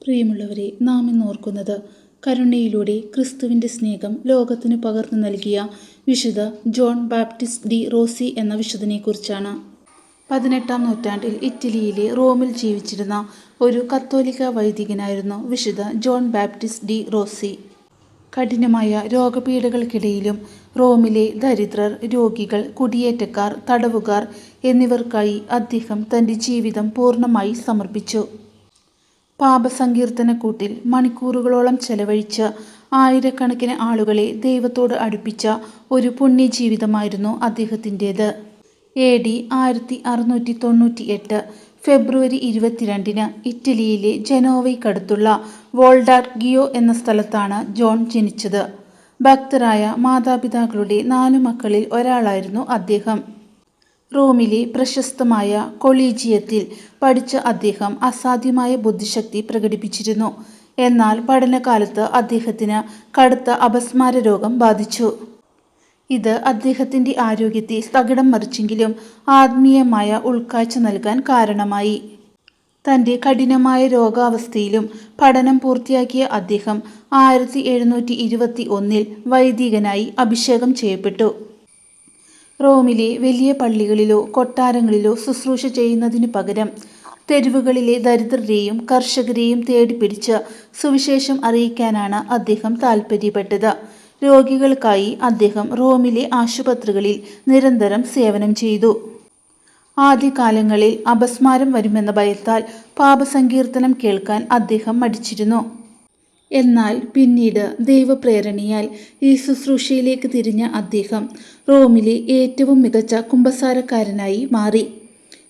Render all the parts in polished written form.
പ്രിയമുള്ളവരെ, നാം ഇന്ന് ഓർക്കുന്നത് കരുണയിലൂടെ ക്രിസ്തുവിൻ്റെ സ്നേഹം ലോകത്തിന് പകർന്നു നൽകിയ വിശുദ്ധ ജോൺ ബാപ്റ്റിസ്റ്റ് ഡി റോസി എന്ന വിശുദ്ധനെക്കുറിച്ചാണ്. 18-ാം നൂറ്റാണ്ടിൽ ഇറ്റലിയിലെ റോമിൽ ജീവിച്ചിരുന്ന ഒരു കത്തോലിക്ക വൈദികനായിരുന്നു വിശുദ്ധ ജോൺ ബാപ്റ്റിസ്റ്റ് ഡി റോസി. കഠിനമായ രോഗപീഠകൾക്കിടയിലും റോമിലെ ദരിദ്രർ, രോഗികൾ, കുടിയേറ്റക്കാർ, തടവുകാർ എന്നിവർക്കായി അദ്ദേഹം തൻ്റെ ജീവിതം പൂർണ്ണമായി സമർപ്പിച്ചു. പാപസങ്കീർത്തനക്കൂട്ടിൽ മണിക്കൂറുകളോളം ചെലവഴിച്ച് ആയിരക്കണക്കിന് ആളുകളെ ദൈവത്തോട് അടുപ്പിച്ച ഒരു പുണ്യജീവിതമായിരുന്നു അദ്ദേഹത്തിൻ്റേത്. AD 1698 ഫെബ്രുവരി 22-ന് ഇറ്റലിയിലെ ജനോവയ്ക്കടുത്തുള്ള വോൾഡാർഗിയോ എന്ന സ്ഥലത്താണ് ജോൺ ജനിച്ചത്. ഭക്തരായ മാതാപിതാക്കളുടെ 4 മക്കളിൽ ഒരാളായിരുന്നു അദ്ദേഹം. റോമിലെ പ്രശസ്തമായ കൊളീജിയത്തിൽ പഠിച്ച അദ്ദേഹം അസാധ്യമായ ബുദ്ധിശക്തി പ്രകടിപ്പിച്ചിരുന്നു. എന്നാൽ പഠനകാലത്ത് അദ്ദേഹത്തിന് കടുത്ത അപസ്മാര രോഗം ബാധിച്ചു. ഇത് അദ്ദേഹത്തിൻ്റെ ആരോഗ്യത്തെ തകിടം മറിച്ചെങ്കിലും ആത്മീയമായ ഉൾക്കാഴ്ച നൽകാൻ കാരണമായി. തൻ്റെ കഠിനമായ രോഗാവസ്ഥയിലും പഠനം പൂർത്തിയാക്കിയ അദ്ദേഹം 1721 വൈദികനായി അഭിഷേകം ചെയ്യപ്പെട്ടു. റോമിലെ വലിയ പള്ളികളിലോ കൊട്ടാരങ്ങളിലോ ശുശ്രൂഷ ചെയ്യുന്നതിനു പകരം തെരുവുകളിലെ ദരിദ്രരെയും കർഷകരെയും തേടിപ്പിടിച്ച് സുവിശേഷം അറിയിക്കാനാണ് അദ്ദേഹം താൽപ്പര്യപ്പെട്ടത്. രോഗികൾക്കായി അദ്ദേഹം റോമിലെ ആശുപത്രികളിൽ നിരന്തരം സേവനം ചെയ്തു. ആദ്യകാലങ്ങളിൽ അപസ്മാരം വരുമെന്ന ഭയത്താൽ പാപസങ്കീർത്തനം കേൾക്കാൻ അദ്ദേഹം മടിച്ചിരുന്നു. എന്നാൽ പിന്നീട് ദൈവപ്രേരണയാൽ ഈ ശുശ്രൂഷയിലേക്ക് തിരിഞ്ഞ അദ്ദേഹം റോമിലെ ഏറ്റവും മികച്ച കുമ്പസാരക്കാരനായി മാറി.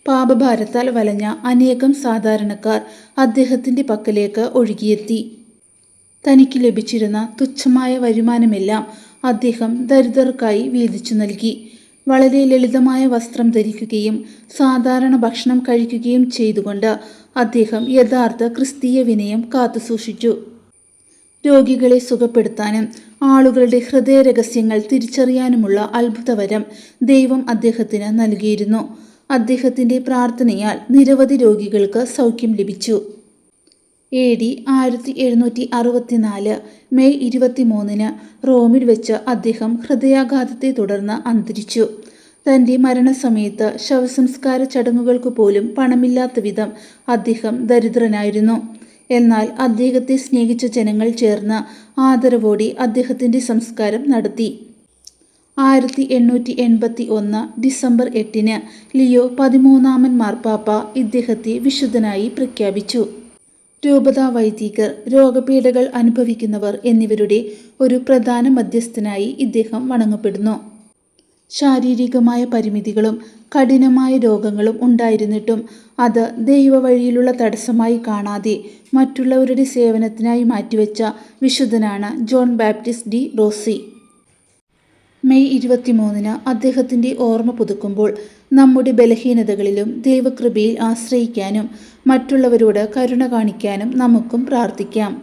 പാപഭാരത്താൽ വലഞ്ഞ അനേകം സാധാരണക്കാർ അദ്ദേഹത്തിൻ്റെ പക്കലേക്ക് ഒഴുകിയെത്തി. തനിക്ക് ലഭിച്ചിരുന്ന തുച്ഛമായ വരുമാനമെല്ലാം അദ്ദേഹം ദരിദ്രർക്കായി വീതിച്ചു നൽകി. വളരെ ലളിതമായ വസ്ത്രം ധരിക്കുകയും സാധാരണ ഭക്ഷണം കഴിക്കുകയും ചെയ്തുകൊണ്ട് അദ്ദേഹം യഥാർത്ഥ ക്രിസ്തീയ വിനയം കാത്തുസൂക്ഷിച്ചു. രോഗികളെ സുഖപ്പെടുത്താനും ആളുകളുടെ ഹൃദയരഹസ്യങ്ങൾ തിരിച്ചറിയാനുമുള്ള അത്ഭുതവരം ദൈവം അദ്ദേഹത്തിന് നൽകിയിരുന്നു. അദ്ദേഹത്തിൻ്റെ പ്രാർത്ഥനയാൽ നിരവധി രോഗികൾക്ക് സൗഖ്യം ലഭിച്ചു. AD 1764 മെയ് 23-ന് റോമിൽ വെച്ച് അദ്ദേഹം ഹൃദയാഘാതത്തെ തുടർന്ന് അന്തരിച്ചു. തൻ്റെ മരണസമയത്ത് ശവസംസ്കാര ചടങ്ങുകൾക്ക് പോലും പണമില്ലാത്ത വിധം അദ്ദേഹം ദരിദ്രനായിരുന്നു. എന്നാൽ അദ്ദേഹത്തെ സ്നേഹിച്ച ജനങ്ങൾ ചേർന്ന് ആദരവോടെ അദ്ദേഹത്തിൻ്റെ സംസ്കാരം നടത്തി. 1881 ഡിസംബർ 8-ന് ലിയോ 13 മാർപ്പാപ്പ ഇദ്ദേഹത്തെ വിശുദ്ധനായി പ്രഖ്യാപിച്ചു. രൂപതാ വൈദികർ, രോഗപീഠകൾ അനുഭവിക്കുന്നവർ എന്നിവരുടെ ഒരു പ്രധാന മധ്യസ്ഥനായി ഇദ്ദേഹം വണങ്ങപ്പെടുന്നു. ശാരീരികമായ പരിമിതികളും കഠിനമായ രോഗങ്ങളും ഉണ്ടായിരുന്നിട്ടും അത് ദൈവവഴിയിലുള്ള തടസ്സമായി കാണാതെ മറ്റുള്ളവരുടെ സേവനത്തിനായി മാറ്റിവെച്ച വിശുദ്ധനാണ് John Baptist de Rossi. May 23-ന് അദ്ദേഹത്തിൻ്റെ ഓർമ്മ പുതുക്കുമ്പോൾ നമ്മുടെ ബലഹീനതകളിലും ദൈവകൃപയിൽ ആശ്രയിക്കാനും മറ്റുള്ളവരോട് കരുണ കാണിക്കാനും നമുക്കും പ്രാർത്ഥിക്കാം.